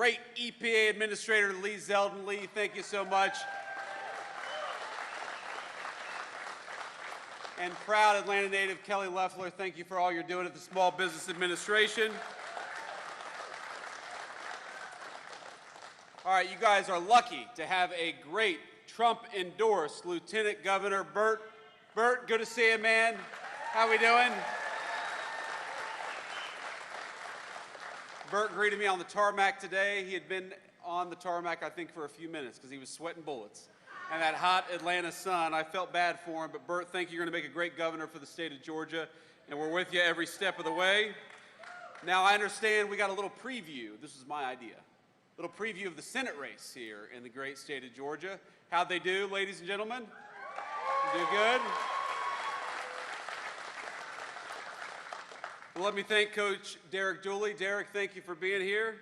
great EPA Administrator Lee Zeldin. Lee, thank you so much. And proud Atlanta native Kelly Loeffler, thank you for all you're doing at the Small Business Administration. All right, you guys are lucky to have a great Trump-endorsed Lieutenant Governor Burt. Burt, good to see you, man. How we doing? Burt greeted me on the tarmac today. He had been on the tarmac, I think, for a few minutes because he was sweating bullets. And that hot Atlanta sun, I felt bad for him. But Burt, thank you. You're going to make a great governor for the state of Georgia, and we're with you every step of the way. Now, I understand we got a little preview. This is my idea. A little preview of the Senate race here in the great state of Georgia. How'd they do, ladies and gentlemen? Do good? Well, let me thank Coach Derek Dooley. Derek, thank you for being here.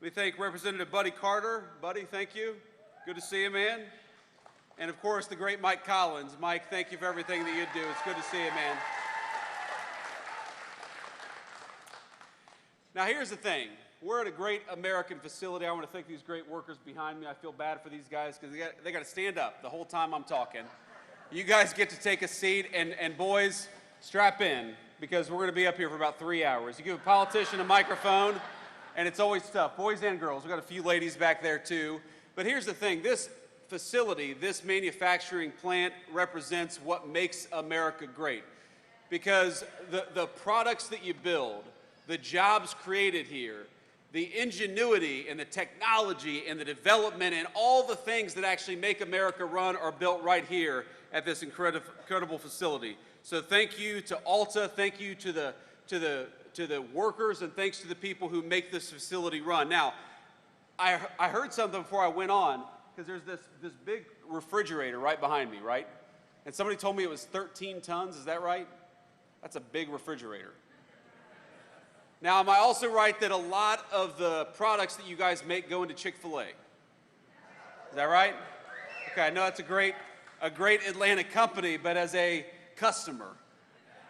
Let me thank Representative Buddy Carter. Buddy, thank you. Good to see you, man. And, of course, the great Mike Collins. Mike, thank you for everything that you do. It's good to see you, man. Now, here's the thing. We're at a great American facility. I want to thank these great workers behind me. I feel bad for these guys because they got to stand up the whole time I'm talking. You guys get to take a seat, and boys, strap in, because we're going to be up here for about 3 hours. You give a politician a microphone, and it's always tough. Boys and girls. We've got a few ladies back there, too. But here's the thing. This facility, this manufacturing plant represents what makes America great. Because the products that you build, the jobs created here, the ingenuity and the technology and the development and all the things that actually make America run are built right here at this incredible facility. So thank you to Alta, thank you to the workers, and thanks to the people who make this facility run. Now, I heard something before I went on, because there's this big refrigerator right behind me, right? And somebody told me it was 13 tons, is that right? That's a big refrigerator. Now, am I also right that a lot of the products that you guys make go into Chick-fil-A? Is that right? Okay, I know that's a great Atlanta company, but as a customer,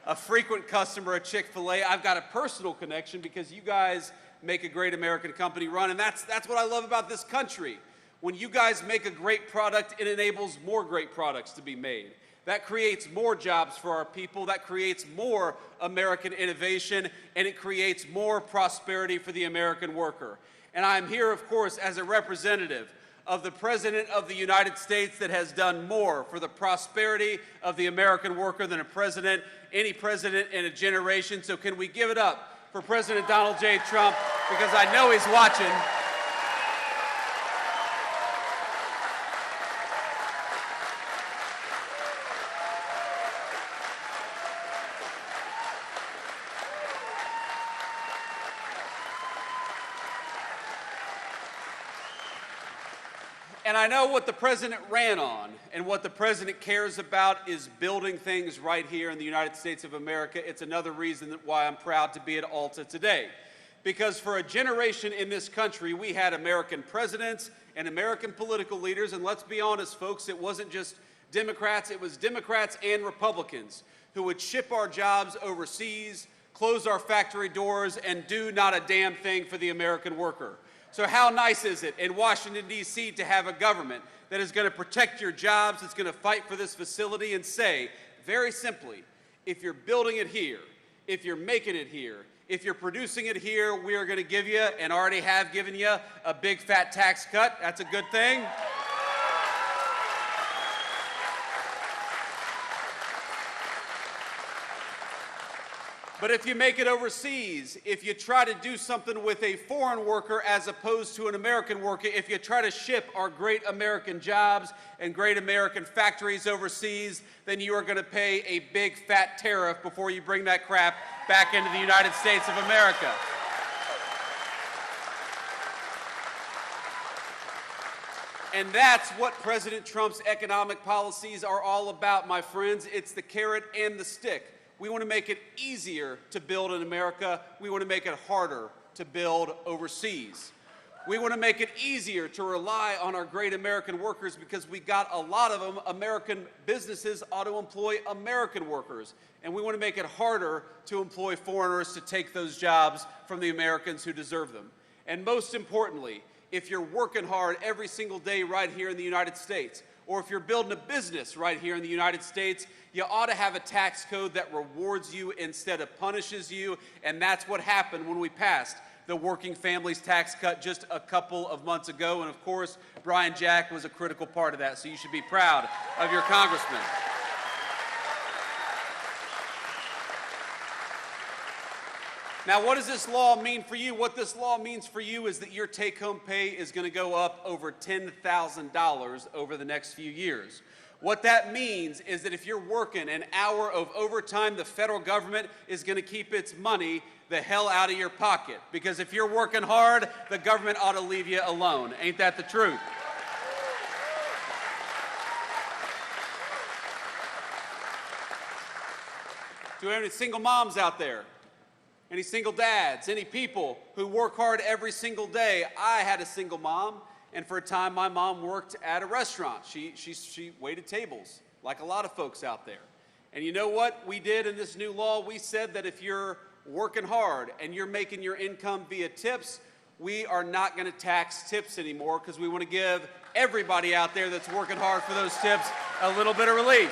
a frequent customer at Chick-fil-A, I've got a personal connection because you guys make a great American company run, and that's what I love about this country. When you guys make a great product, it enables more great products to be made. That creates more jobs for our people, that creates more American innovation, and it creates more prosperity for the American worker. And I'm here, of course, as a representative of the President of the United States that has done more for the prosperity of the American worker than any president in a generation. So can we give it up for President Donald J. Trump, because I know he's watching. And I know what the president ran on, and what the president cares about is building things right here in the United States of America. It's another reason why I'm proud to be at Alta today. Because for a generation in this country, we had American presidents and American political leaders, and let's be honest, folks, it wasn't just Democrats, it was Democrats and Republicans who would ship our jobs overseas, close our factory doors, and do not a damn thing for the American worker. So how nice is it in Washington, D.C. to have a government that is going to protect your jobs, that's going to fight for this facility and say, very simply, if you're building it here, if you're making it here, if you're producing it here, we are going to give you, and already have given you, a big fat tax cut. That's a good thing. But if you make it overseas, if you try to do something with a foreign worker as opposed to an American worker, if you try to ship our great American jobs and great American factories overseas, then you are going to pay a big fat tariff before you bring that crap back into the United States of America. And that's what President Trump's economic policies are all about, my friends. It's the carrot and the stick. We want to make it easier to build in America. We want to make it harder to build overseas. We want to make it easier to rely on our great American workers because we got a lot of them. American businesses ought to employ American workers. And we want to make it harder to employ foreigners to take those jobs from the Americans who deserve them. And most importantly, if you're working hard every single day right here in the United States, or if you're building a business right here in the United States, you ought to have a tax code that rewards you instead of punishes you, and that's what happened when we passed the Working Families Tax Cut just a couple of months ago, and of course, Brian Jack was a critical part of that, so you should be proud of your congressman. Now, what does this law mean for you? What this law means for you is that your take-home pay is going to go up over $10,000 over the next few years. What that means is that if you're working an hour of overtime, the federal government is going to keep its money the hell out of your pocket. Because if you're working hard, the government ought to leave you alone. Ain't that the truth? Do any single moms out there? Any single dads, any people who work hard every single day? I had a single mom, and for a time my mom worked at a restaurant. She waited tables, like a lot of folks out there. And you know what we did in this new law? We said that if you're working hard and you're making your income via tips, we are not going to tax tips anymore because we want to give everybody out there that's working hard for those tips a little bit of relief.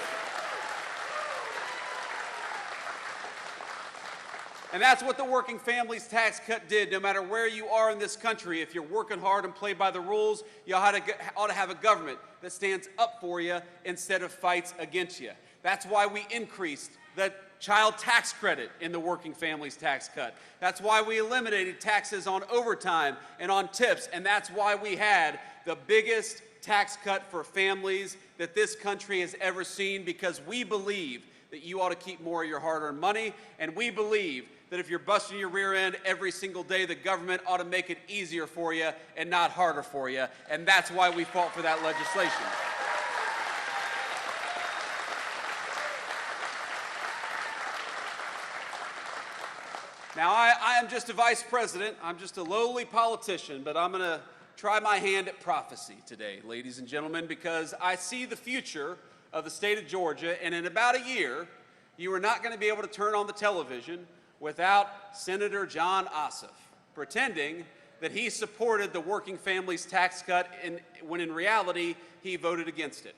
And that's what the Working Families Tax Cut did. No matter where you are in this country, if you're working hard and play by the rules, you ought to have a government that stands up for you instead of fights against you. That's why we increased the child tax credit in the Working Families Tax Cut. That's why we eliminated taxes on overtime and on tips. And that's why we had the biggest tax cut for families that this country has ever seen, because we believe that you ought to keep more of your hard-earned money, and we believe that if you're busting your rear end every single day, the government ought to make it easier for you and not harder for you, and that's why we fought for that legislation. Now, I am just a vice president. I'm just a lowly politician, but I'm going to try my hand at prophecy today, ladies and gentlemen, because I see the future of the state of Georgia, and in about a year, you are not going to be able to turn on the television without Senator John Ossoff pretending that he supported the Working Families Tax Cut when in reality he voted against it.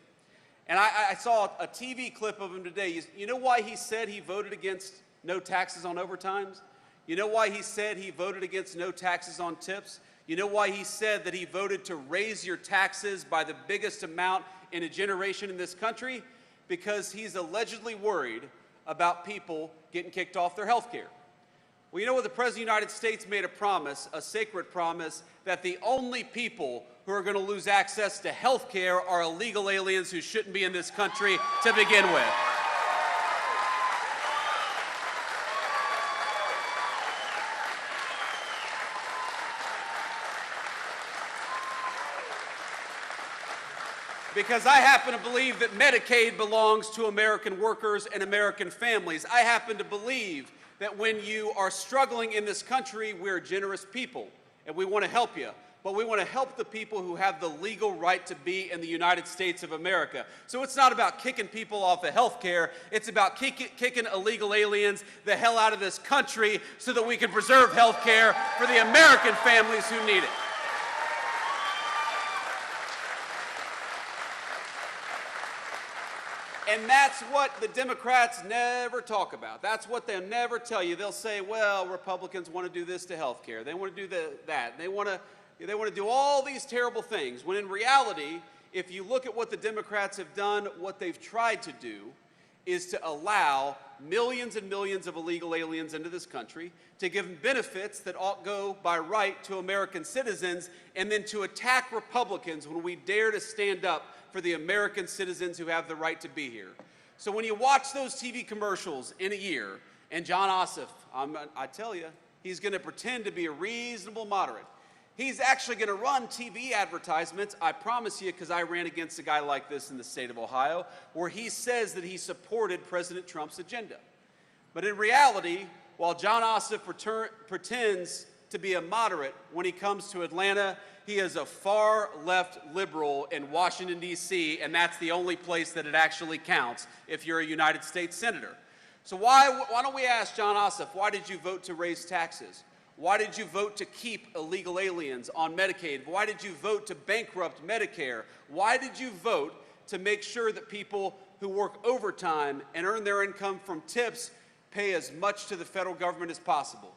And I saw a TV clip of him today. You know why he said he voted against no taxes on overtimes? You know why he said he voted against no taxes on tips? You know why he said that he voted to raise your taxes by the biggest amount in a generation in this country? Because he's allegedly worried about people getting kicked off their health care. Well, you know what? The President of the United States made a promise, a sacred promise, that the only people who are going to lose access to health care are illegal aliens who shouldn't be in this country to begin with. Because I happen to believe that Medicaid belongs to American workers and American families. I happen to believe that when you are struggling in this country, we're generous people, and we want to help you. But we want to help the people who have the legal right to be in the United States of America. So it's not about kicking people off of health care. It's about kicking illegal aliens the hell out of this country so that we can preserve health care for the American families who need it. And that's what the Democrats never talk about. That's what they'll never tell you. They'll say, well, Republicans want to do this to health care. They want to do that. They want to do all these terrible things. When in reality, if you look at what the Democrats have done, what they've tried to do is to allow millions and millions of illegal aliens into this country, to give them benefits that ought go by right to American citizens, and then to attack Republicans when we dare to stand up for the American citizens who have the right to be here. So when you watch those TV commercials in a year, and John Ossoff, I tell you, he's going to pretend to be a reasonable moderate. He's actually going to run TV advertisements, I promise you, because I ran against a guy like this in the state of Ohio, where he says that he supported President Trump's agenda. But in reality, while John Ossoff pretends to be a moderate when he comes to Atlanta, he is a far-left liberal in Washington, D.C., and that's the only place that it actually counts if you're a United States senator. So why don't we ask John Ossoff, why did you vote to raise taxes? Why did you vote to keep illegal aliens on Medicaid? Why did you vote to bankrupt Medicare? Why did you vote to make sure that people who work overtime and earn their income from tips pay as much to the federal government as possible?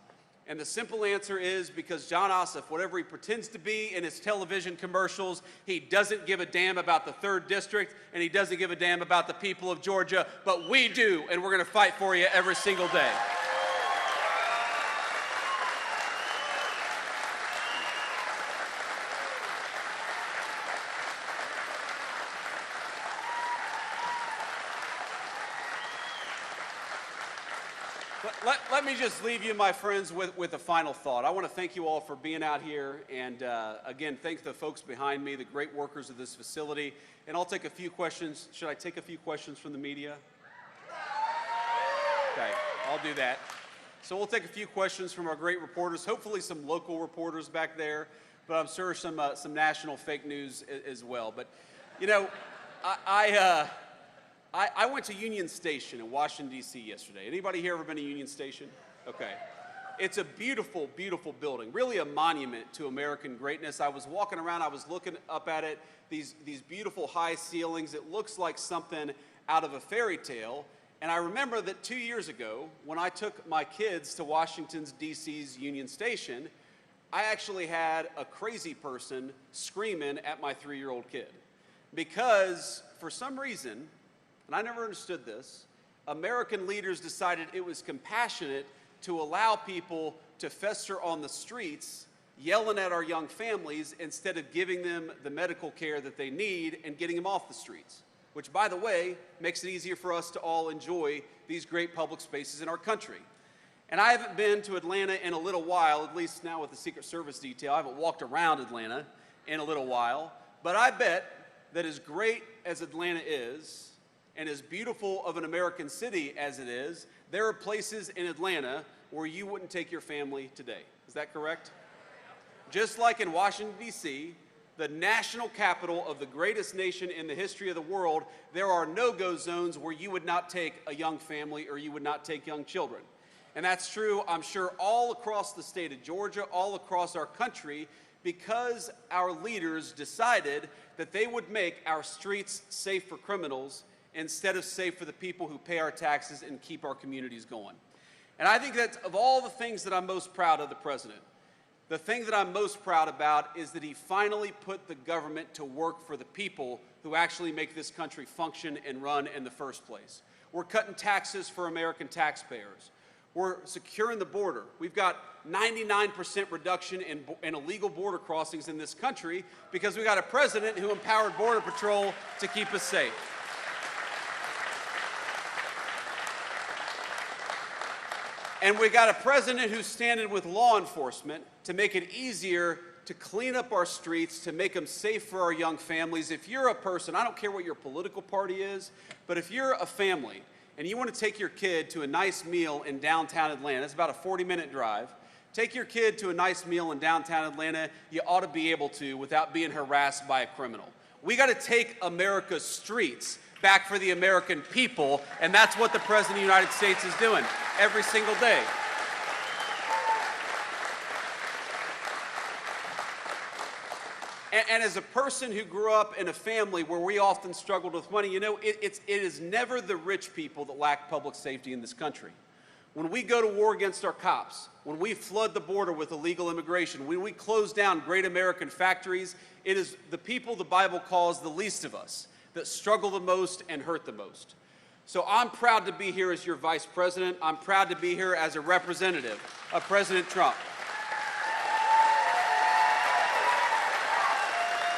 And the simple answer is because John Ossoff, whatever he pretends to be in his television commercials, he doesn't give a damn about the 3rd District, and he doesn't give a damn about the people of Georgia, but we do, and we're going to fight for you every single day. Let me just leave you, my friends, with a final thought. I want to thank you all for being out here, and again, thank the folks behind me, the great workers of this facility. And I'll take a few questions. Should I take a few questions from the media? Okay, I'll do that. So we'll take a few questions from our great reporters, hopefully some local reporters back there, but I'm sure some national fake news as well. But, you know, I went to Union Station in Washington, D.C. yesterday. Anybody here ever been to Union Station? Okay. It's a beautiful, beautiful building, really a monument to American greatness. I was walking around, I was looking up at it, these beautiful high ceilings. It looks like something out of a fairy tale. And I remember that 2 years ago, when I took my kids to Washington, D.C.'s Union Station, I actually had a crazy person screaming at my 3-year-old kid. Because for some reason, and I never understood this, American leaders decided it was compassionate to allow people to fester on the streets, yelling at our young families instead of giving them the medical care that they need and getting them off the streets, which, by the way, makes it easier for us to all enjoy these great public spaces in our country. And I haven't been to Atlanta in a little while, at least now with the Secret Service detail. I haven't walked around Atlanta in a little while, but I bet that as great as Atlanta is, and as beautiful of an American city as it is, there are places in Atlanta where you wouldn't take your family today. Is that correct? Just like in Washington, D.C., the national capital of the greatest nation in the history of the world, there are no-go zones where you would not take a young family or you would not take young children. And that's true, I'm sure, all across the state of Georgia, all across our country, because our leaders decided that they would make our streets safe for criminals instead of safe for the people who pay our taxes and keep our communities going. And I think that of all the things that I'm most proud of the president, the thing that I'm most proud about is that he finally put the government to work for the people who actually make this country function and run in the first place. We're cutting taxes for American taxpayers. We're securing the border. We've got 99% reduction in illegal border crossings in this country because we got a president who empowered Border Patrol to keep us safe. And we got a president who's standing with law enforcement to make it easier to clean up our streets, to make them safe for our young families. If you're a person, I don't care what your political party is, but if you're a family and you want to take your kid to a nice meal in downtown Atlanta, it's about a 40-minute drive, take your kid to a nice meal in downtown Atlanta, you ought to be able to without being harassed by a criminal. We got to take America's streets back for the American people, and that's what the President of the United States is doing every single day. And as a person who grew up in a family where we often struggled with money, you know, it is never the rich people that lack public safety in this country. When we go to war against our cops, when we flood the border with illegal immigration, when we close down great American factories, it is the people the Bible calls the least of us that struggle the most and hurt the most. So I'm proud to be here as your vice president. I'm proud to be here as a representative of President Trump.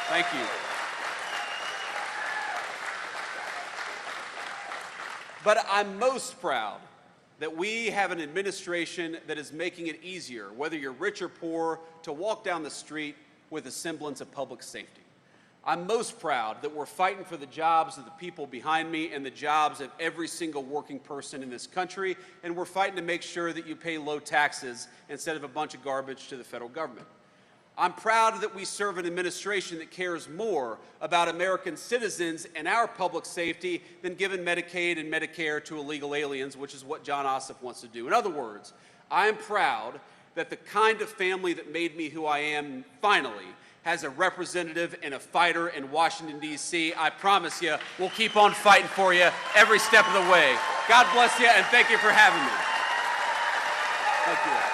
Thank you. But I'm most proud that we have an administration that is making it easier, whether you're rich or poor, to walk down the street with a semblance of public safety. I'm most proud that we're fighting for the jobs of the people behind me and the jobs of every single working person in this country, and we're fighting to make sure that you pay low taxes instead of a bunch of garbage to the federal government. I'm proud that we serve an administration that cares more about American citizens and our public safety than giving Medicaid and Medicare to illegal aliens, which is what John Ossoff wants to do. In other words, I am proud that the kind of family that made me who I am finally has a representative and a fighter in Washington, D.C. I promise you, we'll keep on fighting for you every step of the way. God bless you, and thank you for having me. Thank you.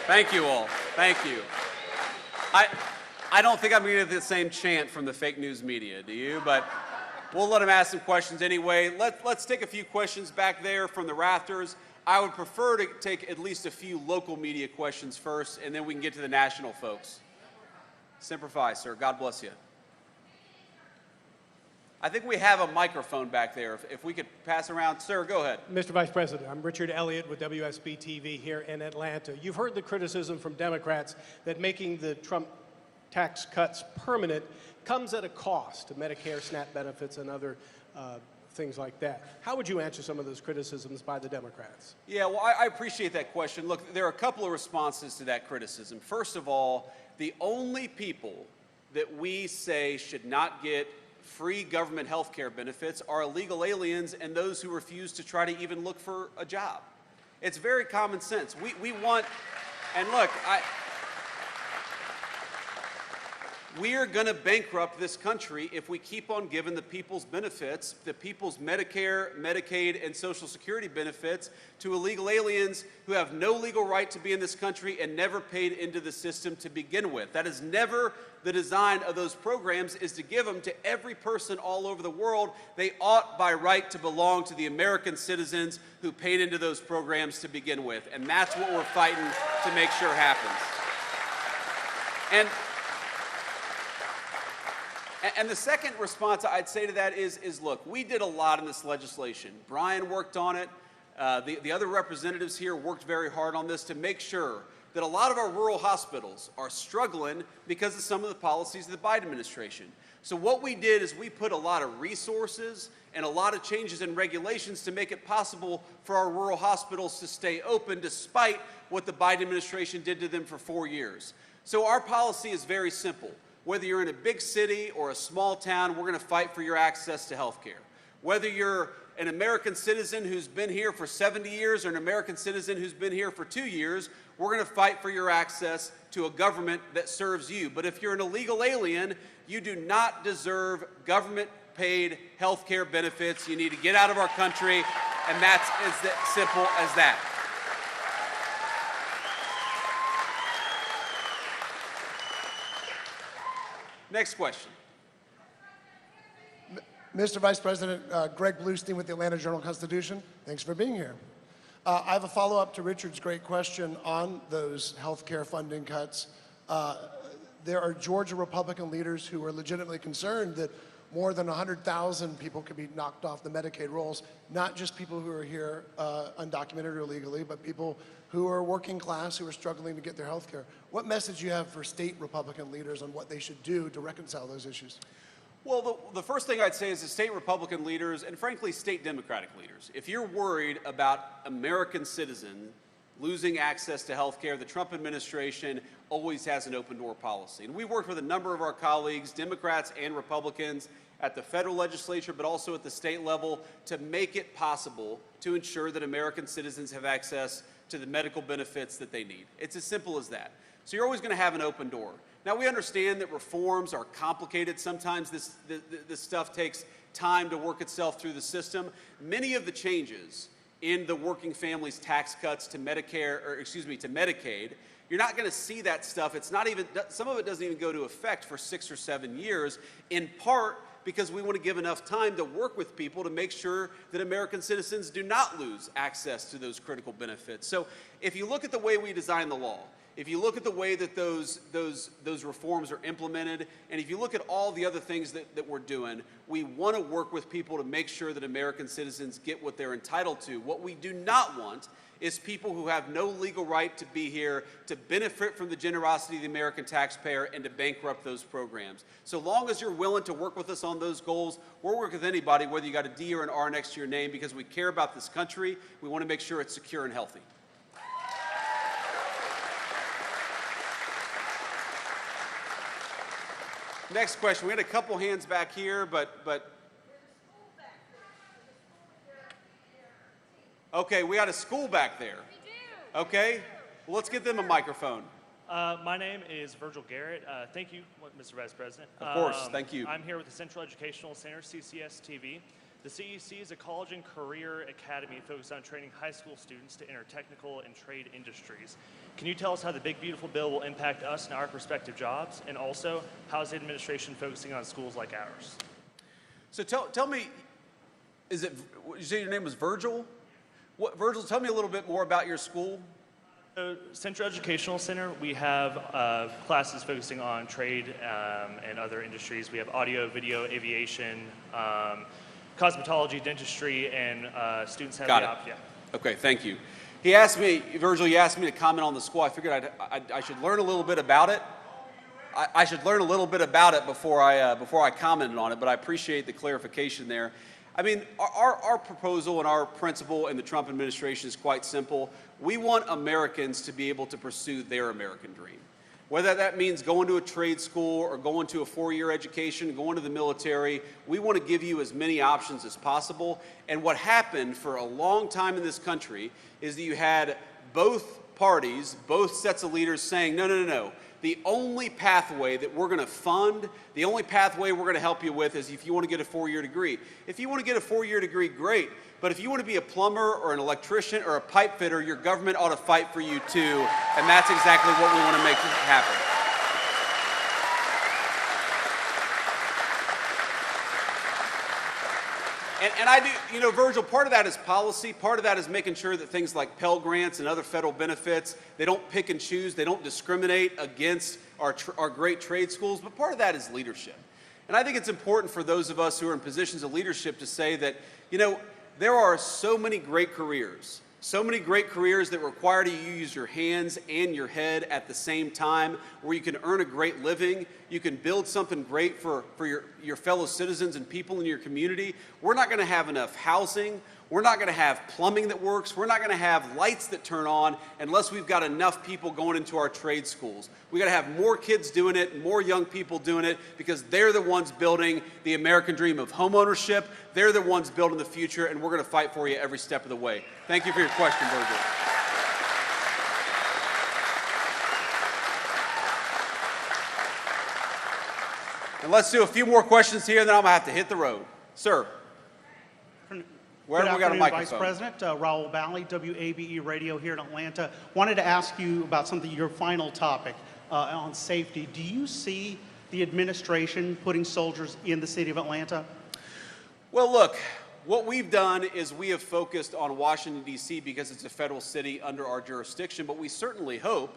Thank you all. Thank you. I don't think I'm going to get the same chant from the fake news media, do you? But we'll let them ask some questions anyway. Let's take a few questions back there from the rafters. I would prefer to take at least a few local media questions first, and then we can get to the national folks. Semper Fi, sir. God bless you. I think we have a microphone back there. If we could pass around. Sir, go ahead. Mr. Vice President, I'm Richard Elliott with WSB-TV here in Atlanta. You've heard the criticism from Democrats that making the Trump tax cuts permanent comes at a cost to Medicare, SNAP benefits, and other things like that. How would you answer some of those criticisms by the Democrats? Yeah, well, I appreciate that question. Look, there are a couple of responses to that criticism. First of all, the only people that we say should not get free government health care benefits are illegal aliens and those who refuse to try to even look for a job. It's very common sense. We want, and look, we are going to bankrupt this country if we keep on giving the people's benefits, the people's Medicare, Medicaid, and Social Security benefits to illegal aliens who have no legal right to be in this country and never paid into the system to begin with. That is never the design of those programs, is to give them to every person all over the world. They ought by right to belong to the American citizens who paid into those programs to begin with. And that's what we're fighting to make sure happens. And the second response I'd say to that is look, we did a lot in this legislation. Brian worked on it. The other representatives here worked very hard on this to make sure that a lot of our rural hospitals are struggling because of some of the policies of the Biden administration. So what we did is we put a lot of resources and a lot of changes in regulations to make it possible for our rural hospitals to stay open despite what the Biden administration did to them for 4 years. So our policy is very simple. Whether you're in a big city or a small town, we're going to fight for your access to health care. Whether you're an American citizen who's been here for 70 years or an American citizen who's been here for 2 years, we're going to fight for your access to a government that serves you. But if you're an illegal alien, you do not deserve government-paid health care benefits. You need to get out of our country, and that's as simple as that. Next question. Mr. Vice President, Greg Bluestein with the Atlanta Journal-Constitution. Thanks for being here. I have a follow-up to Richard's great question on those health care funding cuts. There are Georgia Republican leaders who are legitimately concerned that more than 100,000 people could be knocked off the Medicaid rolls, not just people who are here undocumented or illegally, but people who are working class, who are struggling to get their health care. What message do you have for state Republican leaders on what they should do to reconcile those issues? Well, the first thing I'd say is the state Republican leaders and frankly state Democratic leaders, if you're worried about American citizens losing access to health care, the Trump administration always has an open door policy. And we worked with a number of our colleagues, Democrats and Republicans, at the federal legislature, but also at the state level, to make it possible to ensure that American citizens have access to the medical benefits that they need. It's as simple as that. So you're always going to have an open door. Now, we understand that reforms are complicated. Sometimes this stuff takes time to work itself through the system. Many of the changes in the working families tax cuts to Medicare, or excuse me, to Medicaid, you're not going to see that stuff. It's not even, some of it doesn't even go to effect for 6 or 7 years, in part because we want to give enough time to work with people to make sure that American citizens do not lose access to those critical benefits. So if you look at the way we design the law, if you look at the way that those reforms are implemented, and if you look at all the other things that we're doing, we want to work with people to make sure that American citizens get what they're entitled to. What we do not want is people who have no legal right to be here, to benefit from the generosity of the American taxpayer, and to bankrupt those programs. So long as you're willing to work with us on those goals, we'll work with anybody, whether you got a D or an R next to your name, because we care about this country. We want to make sure it's secure and healthy. Next question. We had a couple hands back here, but okay, we got a school back there. We do. Okay, well, let's get them a microphone. My name is Virgil Garrett. Thank you, Mr. Vice President. Of course, thank you. I'm here with the Central Educational Center, CCS-TV. The CEC is a college and career academy focused on training high school students to enter technical and trade industries. Can you tell us how the big, beautiful bill will impact us and our prospective jobs? And also, how is the administration focusing on schools like ours? So tell me, you say your name was Virgil? Virgil, tell me a little bit more about your school. So, Central Educational Center, we have classes focusing on trade and other industries. We have audio, video, aviation, cosmetology, dentistry, and students have Got the it. option. Yeah. Okay, thank you. He asked me, Virgil, you asked me to comment on the school. I figured I should learn a little bit about it. I should learn a little bit about it before I commented on it, but I appreciate the clarification there. I mean, our proposal and our principle in the Trump administration is quite simple. We want Americans to be able to pursue their American dream. Whether that means going to a trade school or going to a four-year education, going to the military, we want to give you as many options as possible. And what happened for a long time in this country is that you had both parties, both sets of leaders saying, no, no, no, no. The only pathway that we're going to fund, the only pathway we're going to help you with is if you want to get a four-year degree. If you want to get a four-year degree, great. But if you want to be a plumber or an electrician or a pipe fitter, your government ought to fight for you too. And that's exactly what we want to make happen. And I do, you know, Virgil, part of that is policy. Part of that is making sure that things like Pell Grants and other federal benefits, they don't pick and choose, they don't discriminate against our great trade schools. But part of that is leadership. And I think it's important for those of us who are in positions of leadership to say that, you know, there are so many great careers that require you use your hands and your head at the same time, where you can earn a great living, you can build something great for your fellow citizens and people in your community. We're not going to have enough housing. We're not going to have plumbing that works. We're not going to have lights that turn on unless we've got enough people going into our trade schools. We got to have more kids doing it, more young people doing it, because they're the ones building the American dream of homeownership. They're the ones building the future, and we're going to fight for you every step of the way. Thank you for your question, Virgil. And let's do a few more questions here, and then I'm going to have to hit the road. Sir. Where have we got a microphone? Vice President, Raul Bally, WABE Radio here in Atlanta. Wanted to ask you about something, your final topic on safety. Do you see the administration putting soldiers in the city of Atlanta? Well, look, what we've done is we have focused on Washington, D.C. because it's a federal city under our jurisdiction, but we certainly hope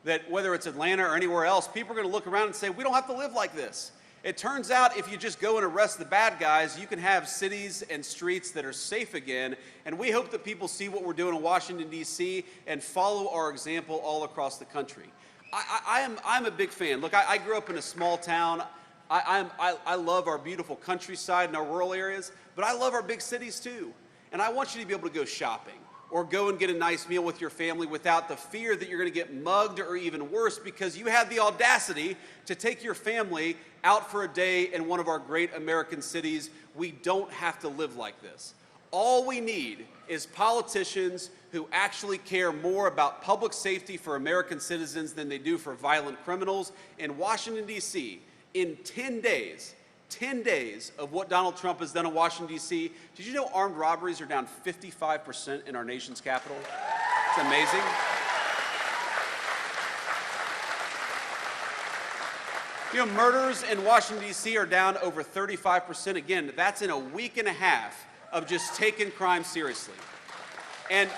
that whether it's Atlanta or anywhere else, people are going to look around and say, we don't have to live like this. It turns out if you just go and arrest the bad guys, you can have cities and streets that are safe again. And we hope that people see what we're doing in Washington, D.C. and follow our example all across the country. I'm a big fan. Look, I grew up in a small town. I love our beautiful countryside and our rural areas, but I love our big cities too. And I want you to be able to go shopping or go and get a nice meal with your family without the fear that you're going to get mugged, or even worse, because you have the audacity to take your family out for a day in one of our great American cities. We don't have to live like this. All we need is politicians who actually care more about public safety for American citizens than they do for violent criminals. In Washington, D.C., in 10 days of what Donald Trump has done in Washington, D.C., did you know armed robberies are down 55% in our nation's capital? It's amazing. You know, murders in Washington, D.C. are down over 35%. Again, that's in a week and a half of just taking crime seriously. And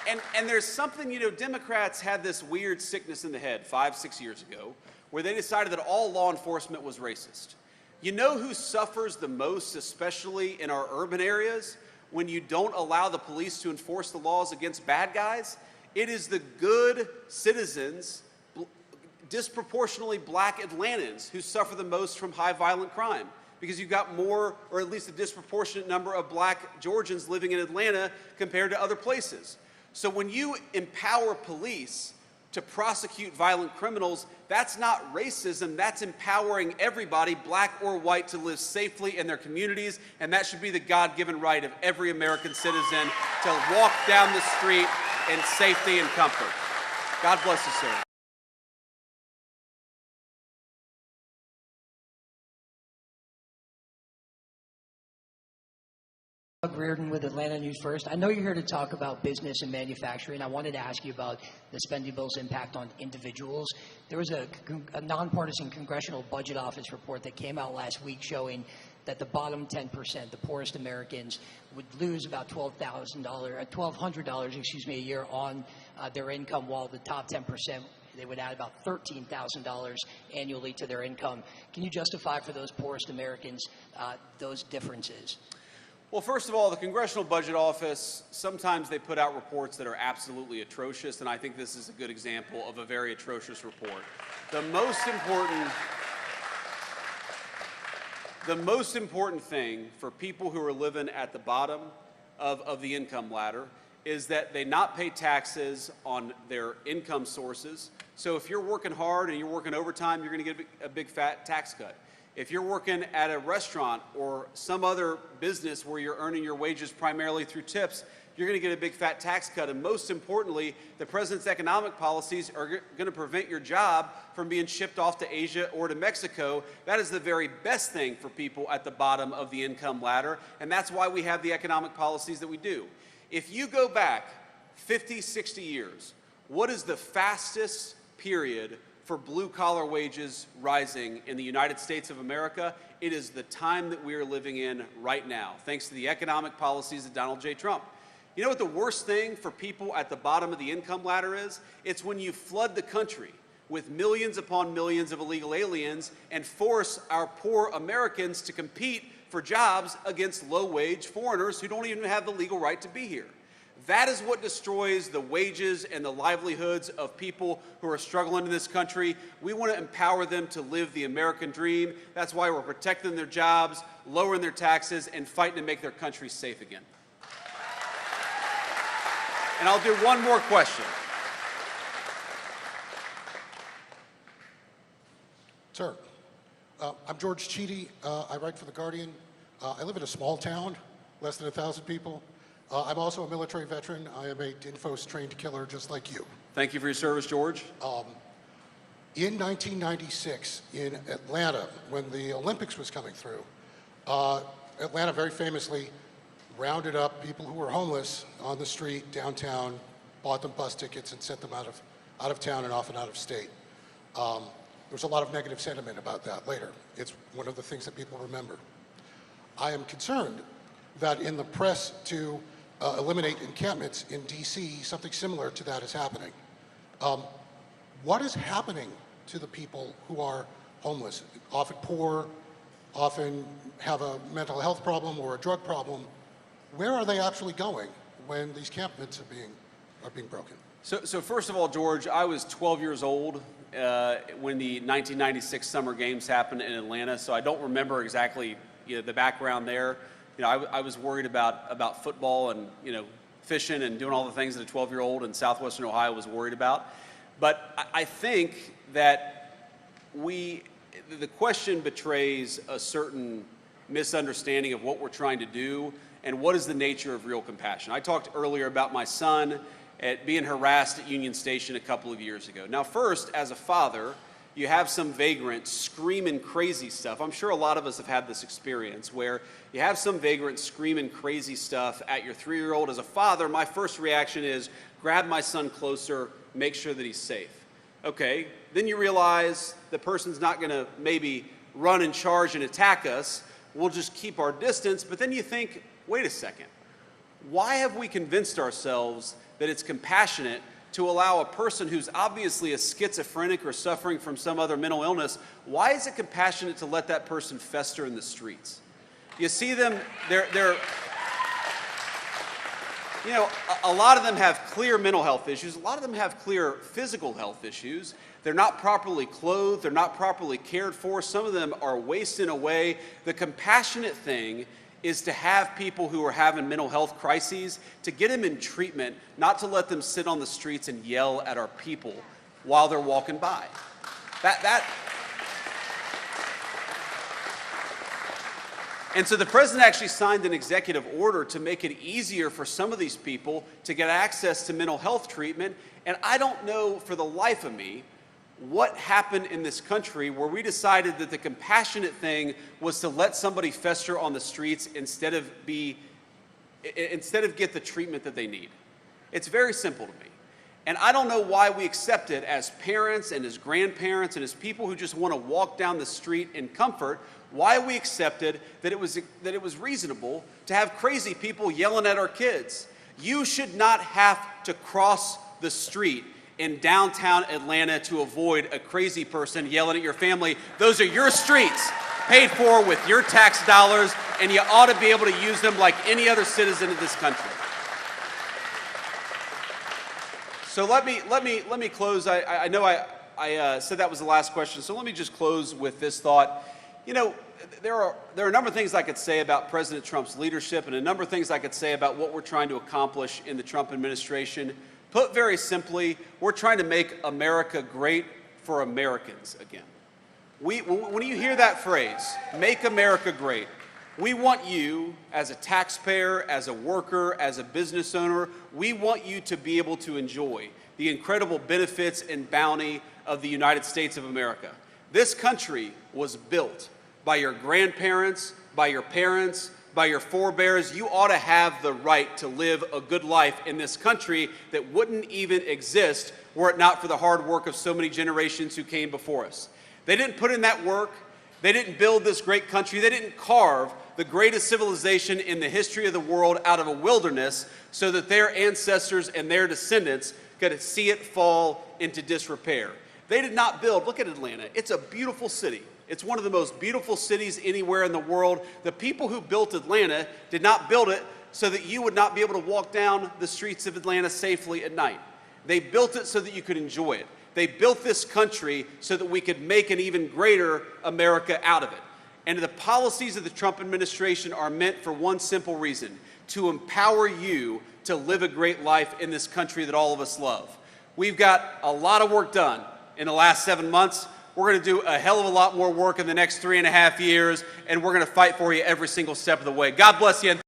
And there's something, you know, Democrats had this weird sickness in the head 5-6 years ago where they decided that all law enforcement was racist. You know who suffers the most, especially in our urban areas, when you don't allow the police to enforce the laws against bad guys? It is the good citizens, disproportionately black Atlantans, who suffer the most from high violent crime, because you've got more, or at least a disproportionate number of black Georgians living in Atlanta compared to other places. So when you empower police to prosecute violent criminals, that's not racism, that's empowering everybody, black or white, to live safely in their communities, and that should be the God-given right of every American citizen to walk down the street in safety and comfort. God bless you, sir. Doug Reardon with Atlanta News First. I know you're here to talk about business and manufacturing. I wanted to ask you about the spending bill's impact on individuals. There was a nonpartisan Congressional Budget Office report that came out last week showing that the bottom 10%, the poorest Americans, would lose about $1,200 a year on their income, while the top 10%, they would add about $13,000 annually to their income. Can you justify for those poorest Americans those differences? Well, first of all, the Congressional Budget Office, sometimes they put out reports that are absolutely atrocious, and I think this is a good example of a very atrocious report. The most important thing for people who are living at the bottom of the income ladder is that they not pay taxes on their income sources. So if you're working hard and you're working overtime, you're going to get a big fat tax cut. If you're working at a restaurant or some other business where you're earning your wages primarily through tips, you're going to get a big fat tax cut. And most importantly, the president's economic policies are going to prevent your job from being shipped off to Asia or to Mexico. That is the very best thing for people at the bottom of the income ladder, and that's why we have the economic policies that we do. If you go back 50, 60 years, what is the fastest period for blue-collar wages rising in the United States of America? It is the time that we are living in right now, thanks to the economic policies of Donald J. Trump. You know what the worst thing for people at the bottom of the income ladder is? It's when you flood the country with millions upon millions of illegal aliens and force our poor Americans to compete for jobs against low-wage foreigners who don't even have the legal right to be here. That is what destroys the wages and the livelihoods of people who are struggling in this country. We want to empower them to live the American dream. That's why we're protecting their jobs, lowering their taxes, and fighting to make their country safe again. And I'll do one more question. Sir, I'm George Cheedy. I write for The Guardian. I live in a small town, less than 1,000 people. I'm also a military veteran. I am a DINFOS-trained killer just like you. Thank you for your service, George. In 1996, in Atlanta, when the Olympics was coming through, Atlanta very famously rounded up people who were homeless on the street downtown, bought them bus tickets, and sent them out of town and often out of state. There was a lot of negative sentiment about that later. It's one of the things that people remember. I am concerned that in the press to eliminate encampments in DC, something similar to that is happening. What is happening to the people who are homeless, often poor, often have a mental health problem or a drug problem? Where are they actually going when these encampments are being broken? So first of all, George, I was 12 years old when the 1996 Summer Games happened in Atlanta, so I don't remember exactly the background there. I was worried about football and fishing and doing all the things that a 12-year-old in southwestern Ohio was worried about. But I think that the question betrays a certain misunderstanding of what we're trying to do and what is the nature of real compassion. I talked earlier about my son being harassed at Union Station a couple of years ago. Now, first, as a father, you have some vagrant screaming crazy stuff. I'm sure a lot of us have had this experience where you have some vagrant screaming crazy stuff at your 3-year-old. As a father, my first reaction is grab my son closer, make sure that he's safe. Okay, then you realize the person's not gonna maybe run and charge and attack us. We'll just keep our distance, but then you think, wait a second. why have we convinced ourselves that it's compassionate to allow a person who's obviously a schizophrenic or suffering from some other mental illness, why is it compassionate to let that person fester in the streets? You see them, they're you know, a lot of them have clear mental health issues. A lot of them have clear physical health issues. They're not properly clothed. They're not properly cared for. Some of them are wasting away. The compassionate thing is to have people who are having mental health crises, to get them in treatment, not to let them sit on the streets and yell at our people while they're walking by. And so the president actually signed an executive order to make it easier for some of these people to get access to mental health treatment. And I don't know for the life of me what happened in this country where we decided that the compassionate thing was to let somebody fester on the streets instead of get the treatment that they need. It's very simple to me. And I don't know why we accept it as parents and as grandparents and as people who just want to walk down the street in comfort, why we accepted that it was reasonable to have crazy people yelling at our kids. You should not have to cross the street in downtown Atlanta to avoid a crazy person yelling at your family. Those are your streets, paid for with your tax dollars, and you ought to be able to use them like any other citizen of this country. So let me close. I know I said that was the last question, so let me just close with this thought. You know, there are a number of things I could say about President Trump's leadership and a number of things I could say about what we're trying to accomplish in the Trump administration. Put very simply, we're trying to make America great for Americans again. When you hear that phrase, make America great, we want you as a taxpayer, as a worker, as a business owner, we want you to be able to enjoy the incredible benefits and bounty of the United States of America. This country was built by your grandparents, by your parents, by your forebears. You ought to have the right to live a good life in this country that wouldn't even exist were it not for the hard work of so many generations who came before us. They didn't put in that work. They didn't build this great country. They didn't carve the greatest civilization in the history of the world out of a wilderness so that their ancestors and their descendants could see it fall into disrepair. They did not build, look at Atlanta, it's a beautiful city. It's one of the most beautiful cities anywhere in the world. The people who built Atlanta did not build it so that you would not be able to walk down the streets of Atlanta safely at night. They built it so that you could enjoy it. They built this country so that we could make an even greater America out of it. And the policies of the Trump administration are meant for one simple reason: to empower you to live a great life in this country that all of us love. We've got a lot of work done in the last 7 months. We're going to do a hell of a lot more work in the next 3.5 years, and we're going to fight for you every single step of the way. God bless you.